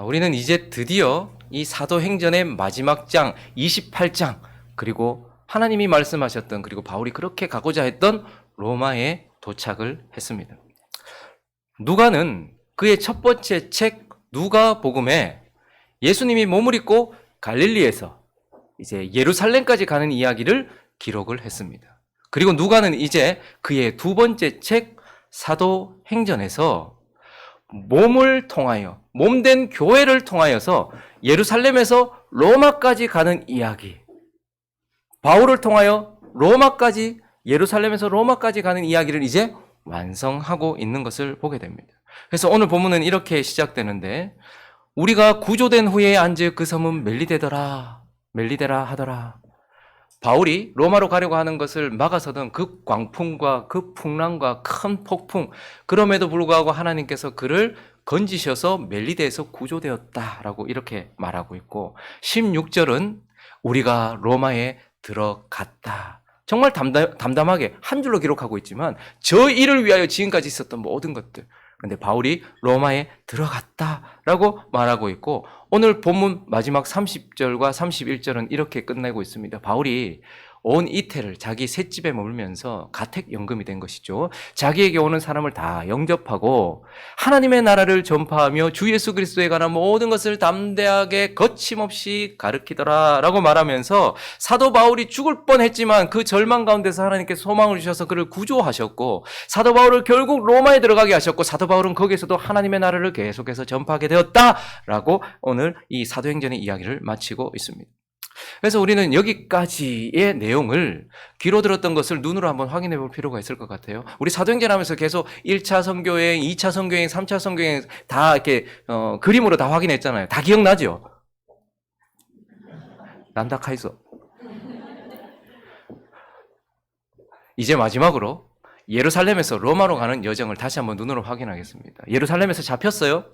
우리는 이제 드디어 이 사도행전의 마지막 장 28장 그리고 하나님이 말씀하셨던 그리고 바울이 그렇게 가고자 했던 로마에 도착을 했습니다. 누가는 그의 첫 번째 책 누가복음에 예수님이 몸을 입고 갈릴리에서 이제 예루살렘까지 가는 이야기를 기록을 했습니다. 그리고 누가는 이제 그의 두 번째 책 사도행전에서 몸을 통하여 몸된 교회를 통하여서 예루살렘에서 로마까지 가는 이야기, 바울을 통하여 로마까지 예루살렘에서 로마까지 가는 이야기를 이제 완성하고 있는 것을 보게 됩니다. 그래서 오늘 본문은 이렇게 시작되는데 우리가 구조된 후에 앉을 그 섬은 멜리데라 하더라. 바울이 로마로 가려고 하는 것을 막아서던 그 광풍과 그 풍랑과 큰 폭풍, 그럼에도 불구하고 하나님께서 그를 건지셔서 멜리데에서 구조되었다라고 이렇게 말하고 있고 16절은 우리가 로마에 들어갔다. 정말 담담하게 한 줄로 기록하고 있지만 저 일을 위하여 지금까지 있었던 모든 것들, 근데 바울이 로마에 들어갔다라고 말하고 있고 오늘 본문 마지막 30절과 31절은 이렇게 끝내고 있습니다. 바울이 온 이태를 자기 셋집에 머물면서 가택연금이 된 것이죠. 자기에게 오는 사람을 다 영접하고 하나님의 나라를 전파하며 주 예수 그리스도에 관한 모든 것을 담대하게 거침없이 가르치더라라고 말하면서 사도 바울이 죽을 뻔했지만 그 절망 가운데서 하나님께서 소망을 주셔서 그를 구조하셨고 사도 바울을 결국 로마에 들어가게 하셨고 사도 바울은 거기에서도 하나님의 나라를 계속해서 전파하게 되었다라고 오늘 이 사도행전의 이야기를 마치고 있습니다. 그래서 우리는 여기까지의 내용을 귀로 들었던 것을 눈으로 한번 확인해 볼 필요가 있을 것 같아요. 우리 사도행전 하면서 계속 1차 선교여행, 2차 선교여행, 3차 선교여행 다 이렇게 그림으로 다 확인했잖아요. 다 기억나죠? 난다카이소. 이제 마지막으로 예루살렘에서 로마로 가는 여정을 다시 한번 눈으로 확인하겠습니다. 예루살렘에서 잡혔어요.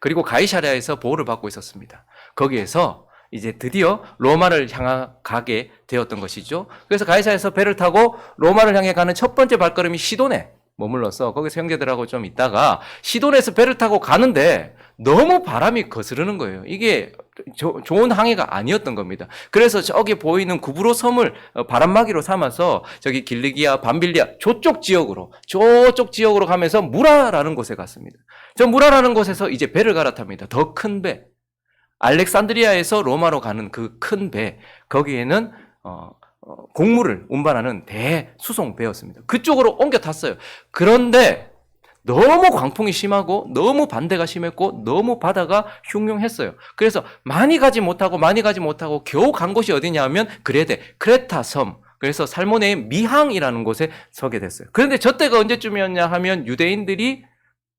그리고 가이사랴에서 보호를 받고 있었습니다. 거기에서 이제 드디어 로마를 향하게 되었던 것이죠. 그래서 가이사랴에서 배를 타고 로마를 향해 가는 첫 번째 발걸음이 시돈에 머물러서 거기서 형제들하고 좀 있다가 시돈에서 배를 타고 가는데 너무 바람이 거스르는 거예요. 이게 좋은 항해가 아니었던 겁니다. 그래서 저기 보이는 구브로 섬을 바람막이로 삼아서 저기 길리기아, 밤빌리아 저쪽 지역으로 가면서 무라라는 곳에 갔습니다. 저 무라라는 곳에서 이제 배를 갈아탑니다. 더 큰 배. 알렉산드리아에서 로마로 가는 그 큰 배, 거기에는 곡물을 운반하는 대수송 배였습니다. 그쪽으로 옮겨 탔어요. 그런데 너무 광풍이 심하고 너무 반대가 심했고 너무 바다가 흉흉했어요. 그래서 많이 가지 못하고 겨우 간 곳이 어디냐 하면 크레타 섬. 그래서 살모네의 미항이라는 곳에 서게 됐어요. 그런데 저 때가 언제쯤이었냐 하면 유대인들이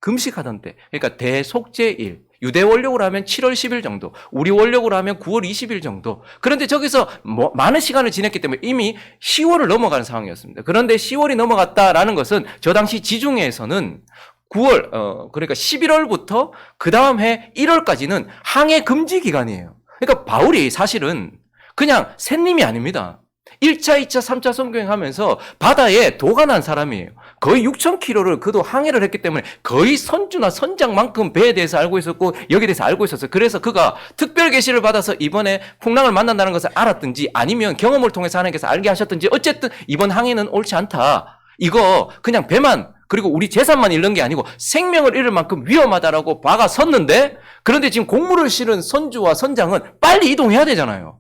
금식하던 때, 그러니까 대속죄일, 유대 원력으로 하면 7월 10일 정도, 우리 원력으로 하면 9월 20일 정도. 그런데 저기서 많은 시간을 지냈기 때문에 이미 10월을 넘어가는 상황이었습니다. 그런데 10월이 넘어갔다라는 것은 저 당시 지중해에서는 9월, 그러니까 11월부터 그 다음 해 1월까지는 항해 금지 기간이에요. 그러니까 바울이 사실은 그냥 샌님이 아닙니다. 1차, 2차, 3차 선교행 하면서 바다에 도가 난 사람이에요. 거의 6,000km를 그도 항해를 했기 때문에 거의 선주나 선장만큼 배에 대해서 알고 있었고 여기에 대해서 알고 있었어요. 그래서 그가 특별 계시를 받아서 이번에 풍랑을 만난다는 것을 알았든지 아니면 경험을 통해서 하나님께서 알게 하셨든지 어쨌든 이번 항해는 옳지 않다. 이거 그냥 배만 그리고 우리 재산만 잃는 게 아니고 생명을 잃을 만큼 위험하다라고 바가 섰는데 그런데 지금 곡물을 실은 선주와 선장은 빨리 이동해야 되잖아요.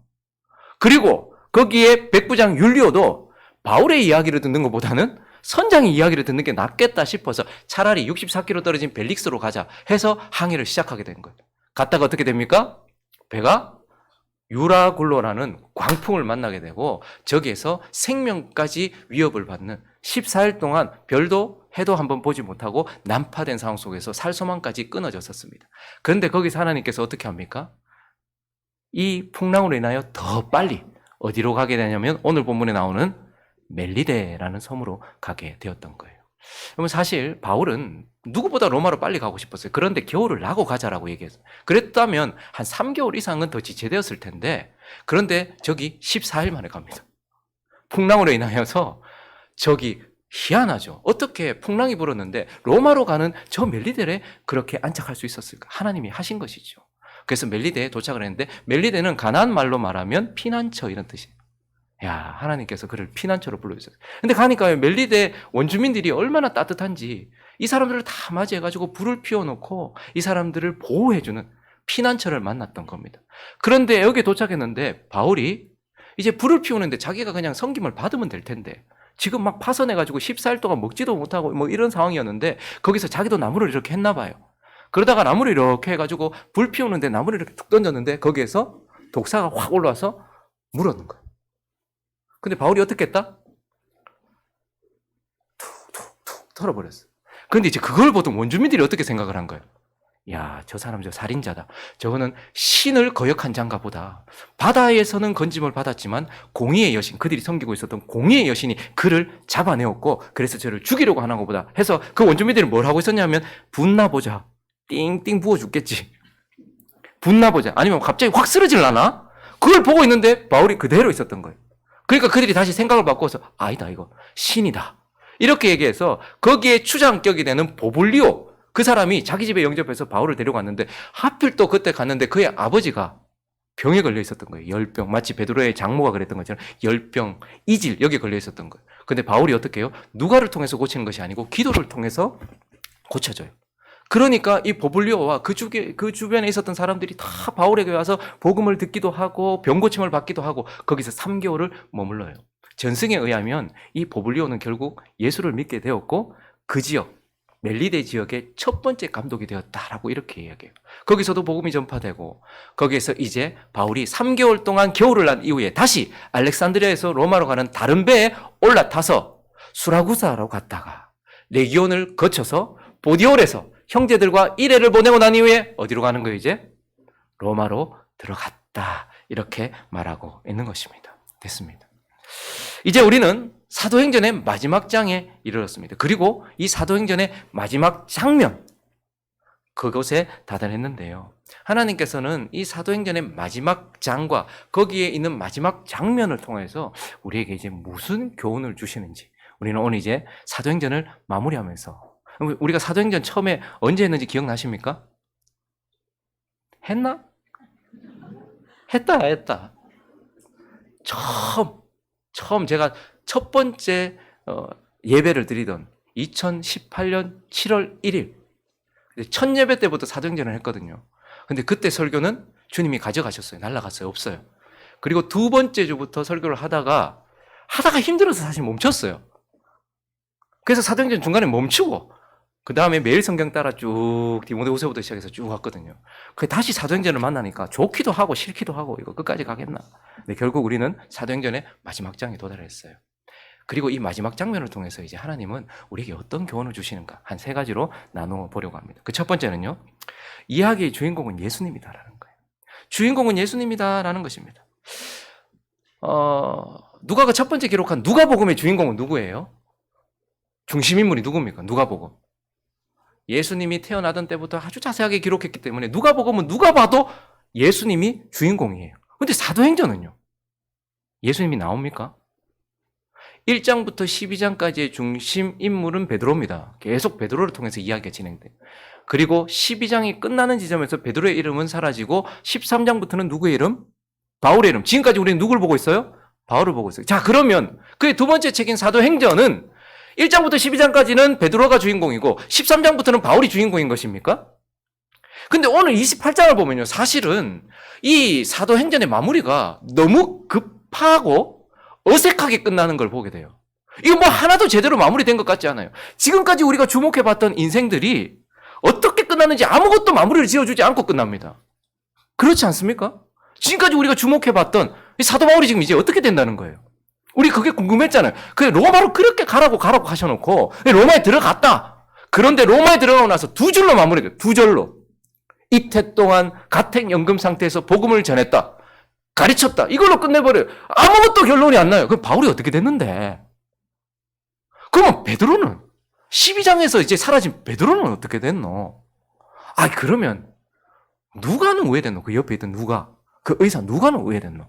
그리고 거기에 백부장 율리오도 바울의 이야기를 듣는 것보다는 선장의 이야기를 듣는 게 낫겠다 싶어서 차라리 64km 떨어진 벨릭스로 가자 해서 항해를 시작하게 된 거예요. 갔다가 어떻게 됩니까? 배가 유라굴로라는 광풍을 만나게 되고 저기에서 생명까지 위협을 받는 14일 동안 별도 해도 한번 보지 못하고 난파된 상황 속에서 살소망까지 끊어졌었습니다. 그런데 거기서 하나님께서 어떻게 합니까? 이 풍랑으로 인하여 더 빨리 어디로 가게 되냐면 오늘 본문에 나오는 멜리데라는 섬으로 가게 되었던 거예요. 그러면 사실 바울은 누구보다 로마로 빨리 가고 싶었어요. 그런데 겨울을 나고 가자라고 얘기했어요. 그랬다면 한 3개월 이상은 더 지체되었을 텐데 그런데 저기 14일 만에 갑니다. 풍랑으로 인하여서 저기 희한하죠. 어떻게 풍랑이 불었는데 로마로 가는 저 멜리데에 그렇게 안착할 수 있었을까? 하나님이 하신 것이죠. 그래서 멜리데에 도착을 했는데 멜리데는 가나안 말로 말하면 피난처 이런 뜻이에요. 야, 하나님께서 그를 피난처로 불러주셨어요. 근데 가니까 멜리데 원주민들이 얼마나 따뜻한지 이 사람들을 다 맞이해가지고 불을 피워놓고 이 사람들을 보호해주는 피난처를 만났던 겁니다. 그런데 여기 도착했는데 바울이 이제 불을 피우는데 자기가 그냥 섬김을 받으면 될 텐데 지금 막 파선해가지고 14일 동안 먹지도 못하고 뭐 이런 상황이었는데 거기서 자기도 나무를 이렇게 했나 봐요. 그러다가 나무를 이렇게 해가지고 불 피우는데 나무를 이렇게 툭 던졌는데 거기에서 독사가 확 올라와서 물었는 거예요. 근데 바울이 어떻게 했다? 툭툭툭 털어버렸어. 근데 이제 그걸 보던 원주민들이 어떻게 생각을 한 거예요? 야, 저 사람 저 살인자다. 저거는 신을 거역한 자인가 보다. 바다에서는 건짐을 받았지만 공의의 여신, 그들이 섬기고 있었던 공의의 여신이 그를 잡아내었고 그래서 저를 죽이려고 하는 것보다 해서 그 원주민들이 뭘 하고 있었냐면 분나보자. 띵띵 부어 죽겠지. 분나보자. 아니면 갑자기 확 쓰러질라나? 그걸 보고 있는데 바울이 그대로 있었던 거예요. 그러니까 그들이 다시 생각을 바꿔서 아니다 이거 신이다. 이렇게 얘기해서 거기에 추장격이 되는 보블리오 그 사람이 자기 집에 영접해서 바울을 데려갔는데 하필 또 그때 갔는데 그의 아버지가 병에 걸려 있었던 거예요. 열병. 마치 베드로의 장모가 그랬던 것처럼 열병, 이질 여기에 걸려 있었던 거예요. 근데 바울이 어떻게 해요? 누가를 통해서 고치는 것이 아니고 기도를 통해서 고쳐져요. 그러니까 이 보블리오와 그 주변에 있었던 사람들이 다 바울에게 와서 복음을 듣기도 하고 병고침을 받기도 하고 거기서 3개월을 머물러요. 전승에 의하면 이 보블리오는 결국 예수를 믿게 되었고 그 지역, 멜리데 지역의 첫 번째 감독이 되었다라고 이렇게 이야기해요. 거기서도 복음이 전파되고 거기에서 이제 바울이 3개월 동안 겨울을 난 이후에 다시 알렉산드리아에서 로마로 가는 다른 배에 올라타서 수라구사로 갔다가 레기온을 거쳐서 보디올에서 형제들과 일회를 보내고 난 이후에 어디로 가는 거예요 이제? 로마로 들어갔다. 이렇게 말하고 있는 것입니다. 됐습니다. 이제 우리는 사도행전의 마지막 장에 이르렀습니다. 그리고 이 사도행전의 마지막 장면, 그곳에 다다랐는데요. 하나님께서는 이 사도행전의 마지막 장과 거기에 있는 마지막 장면을 통해서 우리에게 이제 무슨 교훈을 주시는지 우리는 오늘 이제 사도행전을 마무리하면서 우리가 사도행전 처음에 언제 했는지 기억나십니까? 했나? 했다. 처음 제가 첫 번째 예배를 드리던 2018년 7월 1일 첫 예배 때부터 사도행전을 했거든요. 근데 그때 설교는 주님이 가져가셨어요. 날아갔어요. 없어요. 그리고 두 번째 주부터 설교를 하다가 힘들어서 사실 멈췄어요. 그래서 사도행전 중간에 멈추고 그 다음에 매일 성경 따라 쭉 디모데후서부터 시작해서 쭉 왔거든요. 그 다시 사도행전을 만나니까 좋기도 하고 싫기도 하고 이거 끝까지 가겠나. 근데 결국 우리는 사도행전의 마지막 장에 도달했어요. 그리고 이 마지막 장면을 통해서 이제 하나님은 우리에게 어떤 교훈을 주시는가 한 3가지로 나누어 보려고 합니다. 그 첫 번째는요. 이야기의 주인공은 예수님이다라는 거예요. 주인공은 예수님이다라는 것입니다. 누가가 첫 번째 기록한 누가복음의 주인공은 누구예요? 중심인물이 누굽니까? 누가복음. 예수님이 태어나던 때부터 아주 자세하게 기록했기 때문에 누가복음은 누가 봐도 예수님이 주인공이에요. 근데 사도행전은요? 예수님이 나옵니까? 1장부터 12장까지의 중심 인물은 베드로입니다. 계속 베드로를 통해서 이야기가 진행돼요. 그리고 12장이 끝나는 지점에서 베드로의 이름은 사라지고 13장부터는 누구의 이름? 바울의 이름. 지금까지 우리는 누굴 보고 있어요? 바울을 보고 있어요. 자, 그러면 그의 두 번째 책인 사도행전은 1장부터 12장까지는 베드로가 주인공이고 13장부터는 바울이 주인공인 것입니까? 근데 오늘 28장을 보면요. 사실은 이 사도행전의 마무리가 너무 급하고 어색하게 끝나는 걸 보게 돼요. 이거 뭐 하나도 제대로 마무리된 것 같지 않아요. 지금까지 우리가 주목해봤던 인생들이 어떻게 끝났는지 아무것도 마무리를 지어주지 않고 끝납니다. 그렇지 않습니까? 지금까지 우리가 주목해봤던 이 사도 바울이 지금 이제 어떻게 된다는 거예요. 우리 그게 궁금했잖아요. 로마로 그렇게 가라고 하셔놓고 로마에 들어갔다. 그런데 로마에 들어가고 나서 2줄로 마무리돼요. 2절로. 이태 동안 가택연금 상태에서 복음을 전했다. 가르쳤다. 이걸로 끝내버려요. 아무것도 결론이 안 나요. 그럼 바울이 어떻게 됐는데? 그러면 베드로는 12장에서 이제 사라진 베드로는 어떻게 됐노? 그러면 누가는 왜 됐노? 그 옆에 있던 누가? 그 의사 누가는 왜 됐노?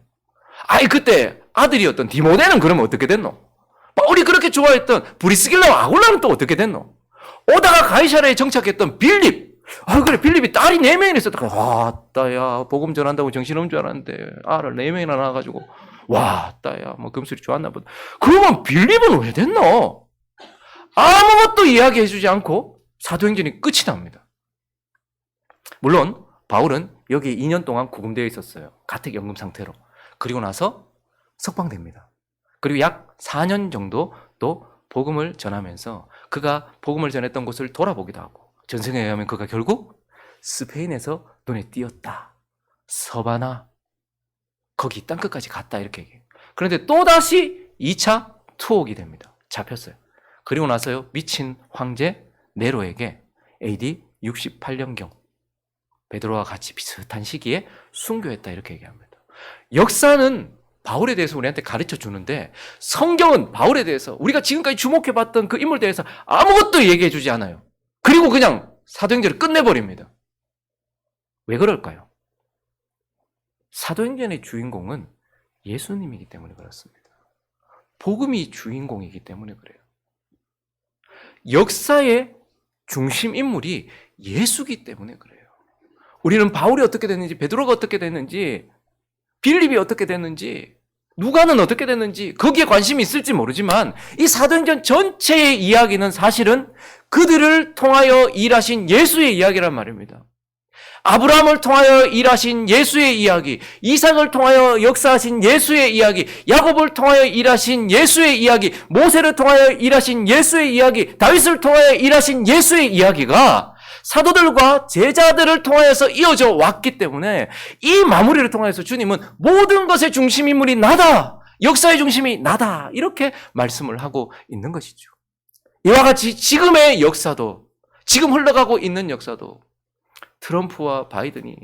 그때 아들이었던 디모데는 그러면 어떻게 됐노? 바울이 그렇게 좋아했던 브리스길라와 아굴라는 또 어떻게 됐노? 오다가 가이사랴에 정착했던 빌립. 그래, 빌립이 딸이 4명이나 있었다. 따야, 복음 전한다고 정신없는 줄 알았는데, 알을 4명이나 낳아가지고, 따야, 뭐, 금술이 좋았나 보다. 그러면 빌립은 왜 됐노? 아무것도 이야기해주지 않고 사도행전이 끝이 납니다. 물론, 바울은 여기 2년 동안 구금되어 있었어요. 가택연금 상태로. 그리고 나서 석방됩니다. 그리고 약 4년 정도 또 복음을 전하면서 그가 복음을 전했던 곳을 돌아보기도 하고, 전승에 의하면 그가 결국 스페인에서 눈에 띄었다. 서바나, 거기 땅끝까지 갔다, 이렇게 얘기해요. 그런데 또다시 2차 투옥이 됩니다. 잡혔어요. 그리고 나서요, 미친 황제 네로에게 AD 68년경 베드로와 같이 비슷한 시기에 순교했다, 이렇게 얘기합니다. 역사는 바울에 대해서 우리한테 가르쳐 주는데, 성경은 바울에 대해서 우리가 지금까지 주목해봤던 그 인물에 대해서 아무것도 얘기해 주지 않아요. 그리고 그냥 사도행전을 끝내버립니다. 왜 그럴까요? 사도행전의 주인공은 예수님이기 때문에 그렇습니다. 복음이 주인공이기 때문에 그래요. 역사의 중심 인물이 예수기 때문에 그래요. 우리는 바울이 어떻게 됐는지, 베드로가 어떻게 됐는지, 빌립이 어떻게 됐는지, 누가는 어떻게 됐는지 거기에 관심이 있을지 모르지만, 이 사도행전 전체의 이야기는 사실은 그들을 통하여 일하신 예수의 이야기란 말입니다. 아브라함을 통하여 일하신 예수의 이야기, 이삭을 통하여 역사하신 예수의 이야기, 야곱을 통하여 일하신 예수의 이야기, 모세를 통하여 일하신 예수의 이야기, 다윗을 통하여 일하신 예수의 이야기가 사도들과 제자들을 통하여서 이어져 왔기 때문에, 이 마무리를 통해서 주님은 모든 것의 중심 인물이 나다, 역사의 중심이 나다, 이렇게 말씀을 하고 있는 것이죠. 이와 같이 지금의 역사도, 지금 흘러가고 있는 역사도 트럼프와 바이든이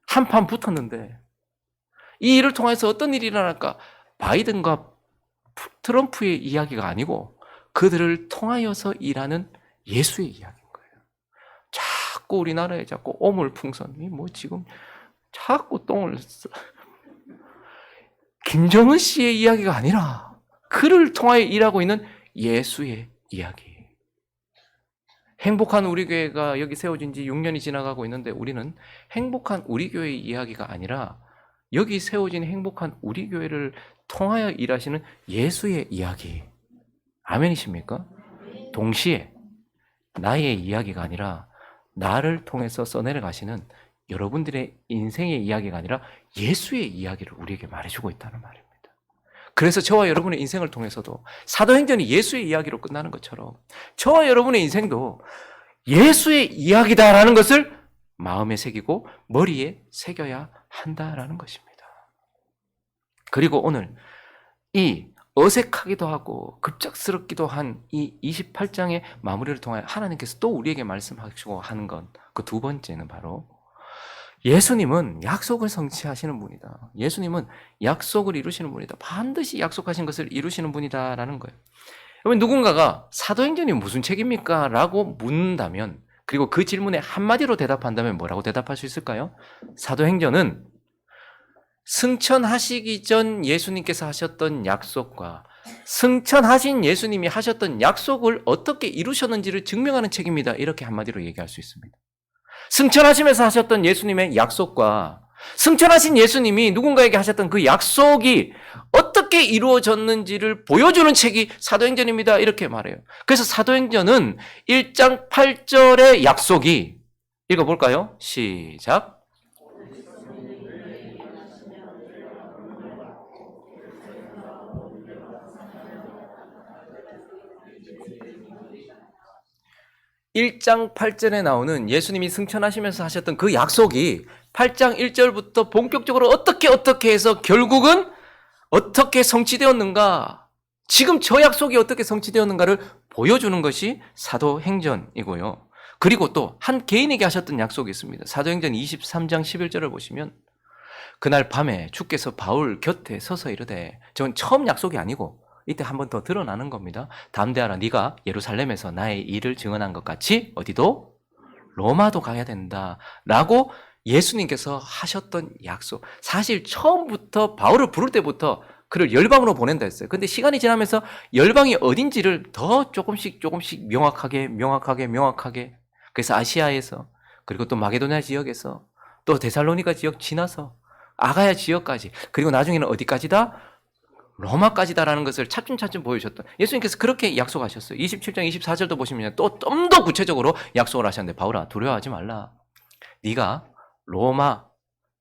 한판 붙었는데, 이 일을 통해서 어떤 일이 일어날까? 바이든과 트럼프의 이야기가 아니고 그들을 통하여서 일하는 예수의 이야기인 거예요. 자꾸 우리나라에 자꾸 오물풍선이 지금 자꾸 똥을 김정은 씨의 이야기가 아니라 그를 통하여 일하고 있는 예수의 이야기. 행복한 우리 교회가 여기 세워진 지 6년이 지나가고 있는데, 우리는 행복한 우리 교회의 이야기가 아니라 여기 세워진 행복한 우리 교회를 통하여 일하시는 예수의 이야기. 아멘이십니까? 동시에 나의 이야기가 아니라 나를 통해서 써내려가시는 여러분들의 인생의 이야기가 아니라 예수의 이야기를 우리에게 말해주고 있다는 말입니다. 그래서 저와 여러분의 인생을 통해서도 사도행전이 예수의 이야기로 끝나는 것처럼 저와 여러분의 인생도 예수의 이야기다라는 것을 마음에 새기고 머리에 새겨야 한다라는 것입니다. 그리고 오늘 이 어색하기도 하고 급작스럽기도 한 이 28장의 마무리를 통하여 하나님께서 또 우리에게 말씀하시고 하는 건, 그 두 번째는 바로 예수님은 약속을 성취하시는 분이다. 예수님은 약속을 이루시는 분이다. 반드시 약속하신 것을 이루시는 분이다라는 거예요. 여러분, 누군가가 사도행전이 무슨 책입니까? 라고 묻는다면, 그리고 그 질문에 한마디로 대답한다면 뭐라고 대답할 수 있을까요? 사도행전은 승천하시기 전 예수님께서 하셨던 약속과 승천하신 예수님이 하셨던 약속을 어떻게 이루셨는지를 증명하는 책입니다. 이렇게 한마디로 얘기할 수 있습니다. 승천하시면서 하셨던 예수님의 약속과 승천하신 예수님이 누군가에게 하셨던 그 약속이 어떻게 이루어졌는지를 보여주는 책이 사도행전입니다. 이렇게 말해요. 그래서 사도행전은 1장 8절의 약속이, 읽어볼까요? 시작. 1장 8절에 나오는 예수님이 승천하시면서 하셨던 그 약속이 8장 1절부터 본격적으로 어떻게 해서 결국은 어떻게 성취되었는가, 지금 저 약속이 어떻게 성취되었는가를 보여주는 것이 사도행전이고요. 그리고 또 한 개인에게 하셨던 약속이 있습니다. 사도행전 23장 11절을 보시면, 그날 밤에 주께서 바울 곁에 서서 이르되, 저건 처음 약속이 아니고 이때 한 번 더 드러나는 겁니다. 담대하라, 네가 예루살렘에서 나의 일을 증언한 것 같이 어디도? 로마도 가야 된다 라고 예수님께서 하셨던 약속. 사실 처음부터 바울을 부를 때부터 그를 열방으로 보낸다 했어요. 근데 시간이 지나면서 열방이 어딘지를 더 조금씩 명확하게 그래서 아시아에서 그리고 또 마게도냐 지역에서 또 데살로니가 지역 지나서 아가야 지역까지 그리고 나중에는 어디까지다? 로마까지다라는 것을 차츰차츰 보여주셨던 예수님께서 그렇게 약속하셨어요. 27장 24절도 보시면 또 좀 더 구체적으로 약속을 하셨는데 바울아 두려워하지 말라. 네가 로마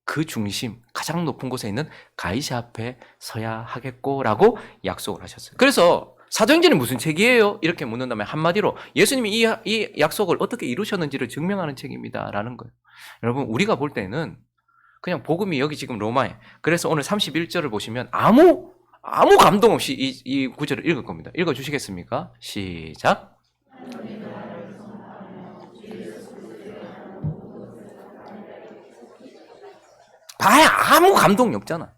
그 중심 가장 높은 곳에 있는 가이사 앞에 서야 하겠고라고 약속을 하셨어요. 그래서 사도행전이 무슨 책이에요? 이렇게 묻는다면 한마디로 예수님이 이 약속을 어떻게 이루셨는지를 증명하는 책입니다라는 거예요. 여러분 우리가 볼 때는 그냥 복음이 여기 지금 로마에 그래서 오늘 31절을 보시면 아무 감동 없이 이 구절을 읽을 겁니다. 읽어주시겠습니까? 시작. 봐야 아무 감동이 없잖아.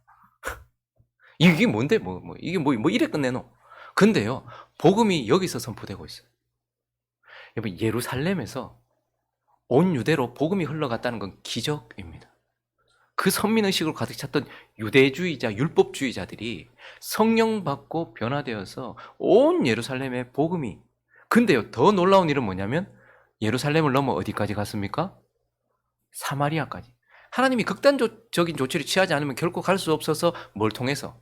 이게 뭔데? 이게 이래 끝내노. 근데요, 복음이 여기서 선포되고 있어요. 여러분, 예루살렘에서 온 유대로 복음이 흘러갔다는 건 기적입니다. 그 선민의식으로 가득 찼던 유대주의자, 율법주의자들이 성령 받고 변화되어서 온 예루살렘에 복음이. 근데요, 더 놀라운 일은 뭐냐면 예루살렘을 넘어 어디까지 갔습니까? 사마리아까지. 하나님이 극단적인 조치를 취하지 않으면 결코 갈 수 없어서 뭘 통해서?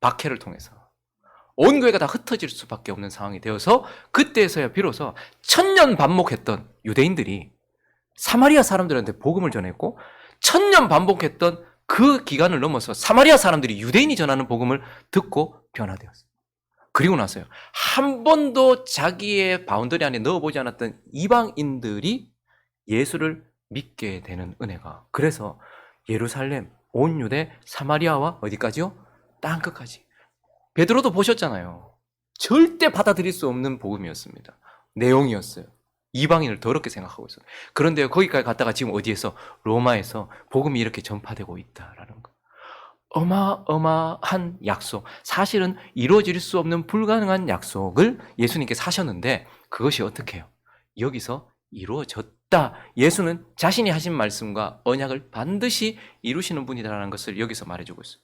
박해를 통해서. 온 교회가 다 흩어질 수밖에 없는 상황이 되어서 그때에서야 비로소 1000년 반복했던 유대인들이 사마리아 사람들한테 복음을 전했고 1000년 반복했던 그 기간을 넘어서 사마리아 사람들이 유대인이 전하는 복음을 듣고 변화되었어요. 그리고 나서요. 한 번도 자기의 바운더리 안에 넣어보지 않았던 이방인들이 예수를 믿게 되는 은혜가. 그래서 예루살렘, 온 유대, 사마리아와 어디까지요? 땅끝까지. 베드로도 보셨잖아요. 절대 받아들일 수 없는 복음이었습니다. 내용이었어요. 이방인을 더럽게 생각하고 있어요. 그런데 거기까지 갔다가 지금 어디에서? 로마에서 복음이 이렇게 전파되고 있다라는 거. 어마어마한 약속. 사실은 이루어질 수 없는 불가능한 약속을 예수님께서 하셨는데 그것이 어떻게 해요? 여기서 이루어졌다. 예수는 자신이 하신 말씀과 언약을 반드시 이루시는 분이다라는 것을 여기서 말해주고 있어요.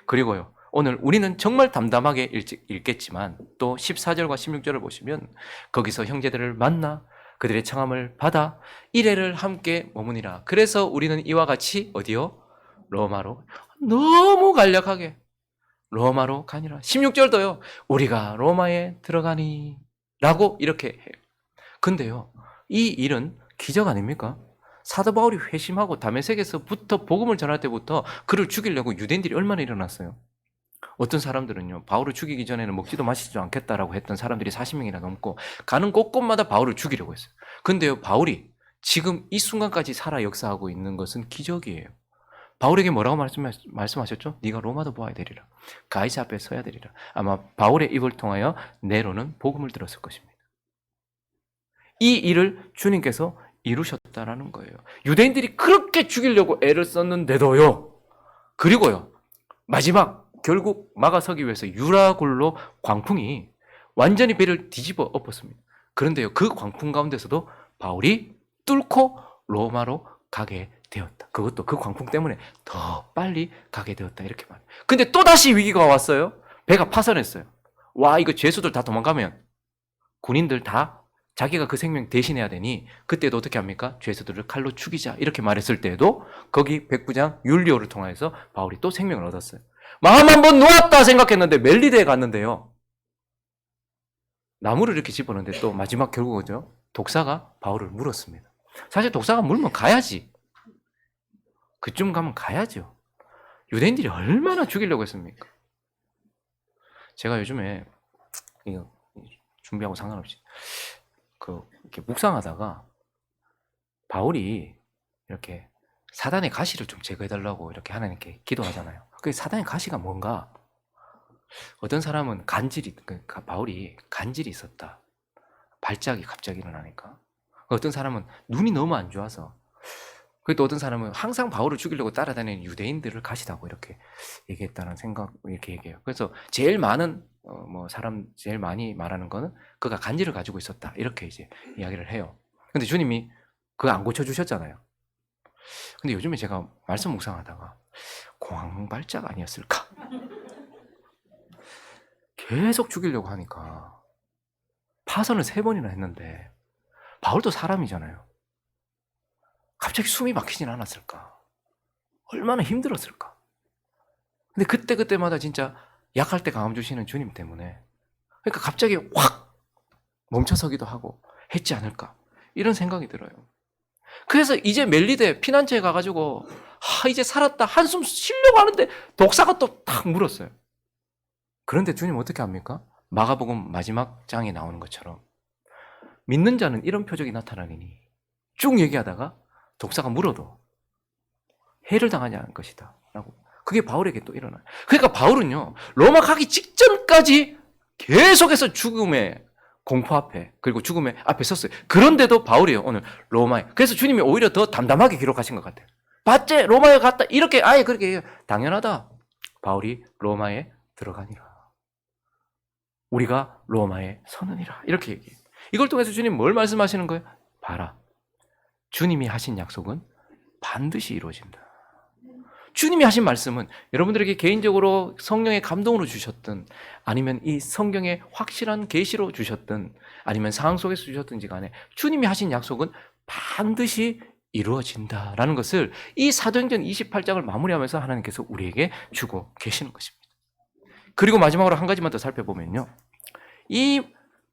그리고요. 오늘 우리는 정말 담담하게 읽겠지만 또 14절과 16절을 보시면 거기서 형제들을 만나 그들의 청함을 받아 이레를 함께 머무니라. 그래서 우리는 이와 같이 어디요? 로마로 너무 간략하게 로마로 가니라. 16절도요. 우리가 로마에 들어가니 라고 이렇게 해요. 근데요. 이 일은 기적 아닙니까? 사도 바울이 회심하고 다메섹에서부터 복음을 전할 때부터 그를 죽이려고 유대인들이 얼마나 일어났어요. 어떤 사람들은요. 바울을 죽이기 전에는 먹지도 마시지도 않겠다라고 했던 사람들이 40명이나 넘고 가는 곳곳마다 바울을 죽이려고 했어요. 근데요. 바울이 지금 이 순간까지 살아 역사하고 있는 것은 기적이에요. 바울에게 뭐라고 말씀하셨죠? 네가 로마도 보아야 되리라. 가이사 앞에 서야 되리라. 아마 바울의 입을 통하여 네로는 복음을 들었을 것입니다. 이 일을 주님께서 이루셨다라는 거예요. 유대인들이 그렇게 죽이려고 애를 썼는데도요. 그리고요. 마지막 결국 막아서기 위해서 유라굴로 광풍이 완전히 배를 뒤집어 엎었습니다. 그런데요. 그 광풍 가운데서도 바울이 뚫고 로마로 가게 되었다. 그것도 그 광풍 때문에 더 빨리 가게 되었다. 이렇게 말해요. 근데 또다시 위기가 왔어요. 배가 파선했어요. 와, 이거 죄수들 다 도망가면 군인들 다 자기가 그 생명 대신해야 되니 그때도 어떻게 합니까? 죄수들을 칼로 죽이자 이렇게 말했을 때에도 거기 백부장 율리오를 통해서 바울이 또 생명을 얻었어요. 마음 한번 놓았다 생각했는데 멜리데에 갔는데요. 나무를 이렇게 집었는데 또 마지막 결국은요. 독사가 바울을 물었습니다. 사실 독사가 물면 가야지. 그쯤 가면 가야죠. 유대인들이 얼마나 죽이려고 했습니까? 제가 요즘에 이거 준비하고 상관없이 이렇게 묵상하다가 바울이 이렇게 사단의 가시를 좀 제거해달라고 이렇게 하나님께 기도하잖아요. 그 사단의 가시가 뭔가? 어떤 사람은 바울이 간질이 있었다. 발작이 갑자기 일어나니까. 어떤 사람은 눈이 너무 안 좋아서. 또 어떤 사람은 항상 바울을 죽이려고 따라다니는 유대인들을 가시다고 이렇게 얘기했다는 생각, 이렇게 얘기해요. 그래서 제일 많은, 제일 많이 말하는 거는 그가 간질을 가지고 있었다. 이렇게 이제 이야기를 해요. 근데 주님이 그거 안 고쳐주셨잖아요. 근데 요즘에 제가 말씀 묵상하다가 공황발작 아니었을까? 계속 죽이려고 하니까 파선을 3번이나 했는데 바울도 사람이잖아요. 갑자기 숨이 막히진 않았을까? 얼마나 힘들었을까? 근데 그때마다 진짜 약할 때 강함 주시는 주님 때문에 그러니까 갑자기 확 멈춰서기도 하고 했지 않을까? 이런 생각이 들어요. 그래서 이제 멜리데 피난처에 가가지고 이제 살았다 한숨 쉬려고 하는데 독사가 또 탁 물었어요. 그런데 주님 어떻게 합니까? 마가복음 마지막 장에 나오는 것처럼 믿는 자는 이런 표적이 나타나리니 쭉 얘기하다가 독사가 물어도 해를 당하지 않을 것이다 라고. 그게 바울에게 또 일어나요. 그러니까 바울은요 로마 가기 직전까지 계속해서 죽음의 공포 앞에 그리고 죽음의 앞에 섰어요. 그런데도 바울이요 오늘 로마에, 그래서 주님이 오히려 더 담담하게 기록하신 것 같아요. 봤지? 로마에 갔다 이렇게 아예 그렇게 해요. 당연하다. 바울이 로마에 들어가니라. 우리가 로마에 서느니라. 이렇게 얘기해요. 이걸 통해서 주님 뭘 말씀하시는 거예요? 봐라. 주님이 하신 약속은 반드시 이루어진다. 주님이 하신 말씀은 여러분들에게 개인적으로 성령의 감동으로 주셨든 아니면 이 성경의 확실한 계시로 주셨든 아니면 상황 속에서 주셨든지 간에 주님이 하신 약속은 반드시 이루어진다라는 것을 이 사도행전 28장을 마무리하면서 하나님께서 우리에게 주고 계시는 것입니다. 그리고 마지막으로 한 가지만 더 살펴보면요. 이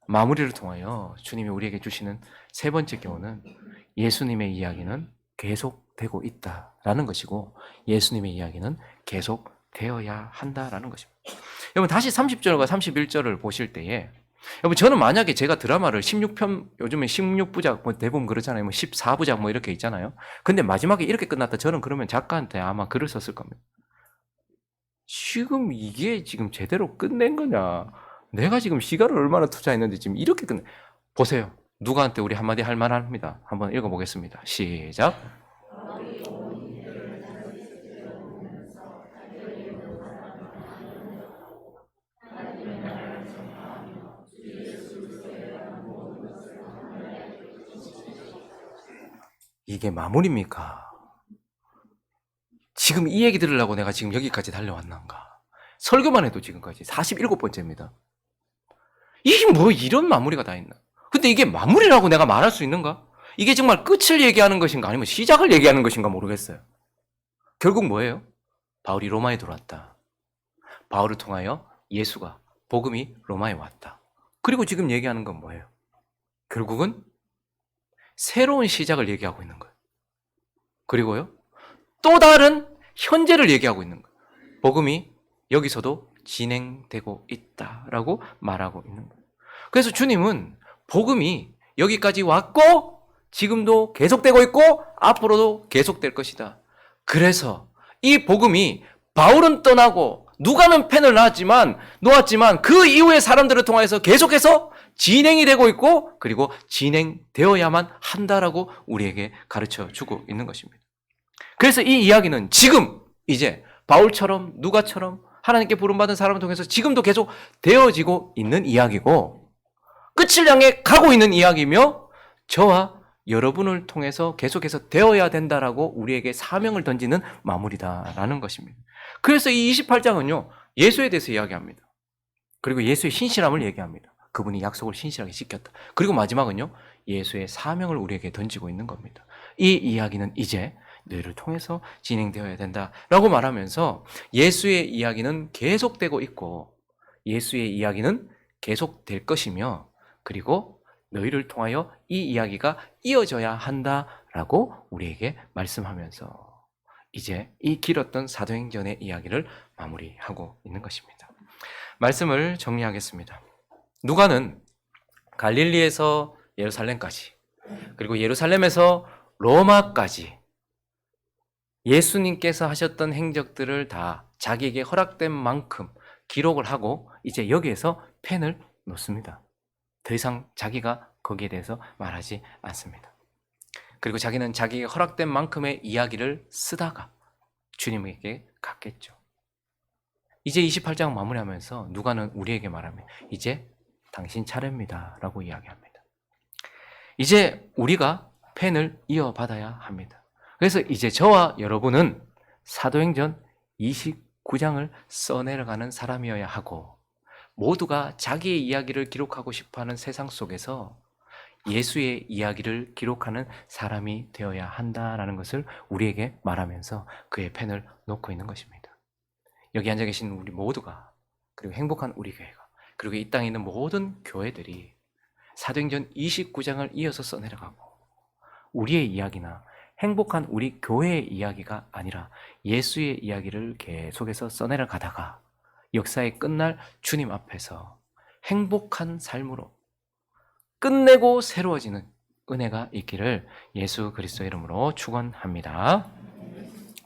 마무리를 통하여 주님이 우리에게 주시는 3번째 교훈은 예수님의 이야기는 계속되고 있다라는 것이고 예수님의 이야기는 계속되어야 한다라는 것입니다. 여러분 다시 30절과 31절을 보실 때에 여러분 저는 만약에 제가 드라마를 16편 요즘에 16부작 뭐 대부분 그렇잖아요. 뭐 14부작 뭐 이렇게 있잖아요. 근데 마지막에 이렇게 끝났다. 저는 그러면 작가한테 아마 글을 썼을 겁니다. 지금 이게 지금 제대로 끝낸 거냐? 내가 지금 시간을 얼마나 투자했는데 지금 이렇게 끝내. 보세요. 누구한테 우리 한마디 할 만합니다. 한번 읽어보겠습니다. 시작. 이게 마무리입니까? 지금 이 얘기 들으려고 내가 지금 여기까지 달려왔는가? 설교만 해도 지금까지 47번째입니다. 이게 뭐 이런 마무리가 다 있나? 근데 이게 마무리라고 내가 말할 수 있는가? 이게 정말 끝을 얘기하는 것인가 아니면 시작을 얘기하는 것인가 모르겠어요. 결국 뭐예요? 바울이 로마에 들어왔다. 바울을 통하여 예수가, 복음이 로마에 왔다. 그리고 지금 얘기하는 건 뭐예요? 결국은 새로운 시작을 얘기하고 있는 거예요. 그리고요, 또 다른 현재를 얘기하고 있는 거예요. 복음이 여기서도 진행되고 있다라고 말하고 있는 거예요. 그래서 주님은 복음이 여기까지 왔고 지금도 계속되고 있고 앞으로도 계속될 것이다. 그래서 이 복음이 바울은 떠나고 누가는 펜을 놓았지만 그 이후의 사람들을 통해서 계속해서 진행이 되고 있고 그리고 진행되어야만 한다라고 우리에게 가르쳐 주고 있는 것입니다. 그래서 이 이야기는 지금 이제 바울처럼 누가처럼 하나님께 부름받은 사람을 통해서 지금도 계속 되어지고 있는 이야기고 끝을 향해 가고 있는 이야기며 저와 여러분을 통해서 계속해서 되어야 된다라고 우리에게 사명을 던지는 마무리다라는 것입니다. 그래서 이 28장은요. 예수에 대해서 이야기합니다. 그리고 예수의 신실함을 얘기합니다. 그분이 약속을 신실하게 지켰다. 그리고 마지막은요. 예수의 사명을 우리에게 던지고 있는 겁니다. 이 이야기는 이제 너희를 통해서 진행되어야 된다라고 말하면서 예수의 이야기는 계속되고 있고 예수의 이야기는 계속될 것이며 그리고 너희를 통하여 이 이야기가 이어져야 한다라고 우리에게 말씀하면서 이제 이 길었던 사도행전의 이야기를 마무리하고 있는 것입니다. 말씀을 정리하겠습니다. 누가는 갈릴리에서 예루살렘까지 그리고 예루살렘에서 로마까지 예수님께서 하셨던 행적들을 다 자기에게 허락된 만큼 기록을 하고 이제 여기에서 펜을 놓습니다. 더 이상 자기가 거기에 대해서 말하지 않습니다. 그리고 자기는 자기에게 허락된 만큼의 이야기를 쓰다가 주님에게 갔겠죠. 이제 28장 마무리하면서 누가는 우리에게 말합니다. 이제 당신 차례입니다 라고 이야기합니다. 이제 우리가 펜을 이어받아야 합니다. 그래서 이제 저와 여러분은 사도행전 29장을 써내려가는 사람이어야 하고 모두가 자기의 이야기를 기록하고 싶어하는 세상 속에서 예수의 이야기를 기록하는 사람이 되어야 한다라는 것을 우리에게 말하면서 그의 펜을 놓고 있는 것입니다. 여기 앉아 계신 우리 모두가, 그리고 행복한 우리 교회가, 그리고 이 땅에 있는 모든 교회들이 사도행전 29장을 이어서 써내려가고 우리의 이야기나 행복한 우리 교회의 이야기가 아니라 예수의 이야기를 계속해서 써내려가다가 역사의 끝날 주님 앞에서 행복한 삶으로 끝내고 새로워지는 은혜가 있기를 예수 그리스도의 이름으로 축원합니다.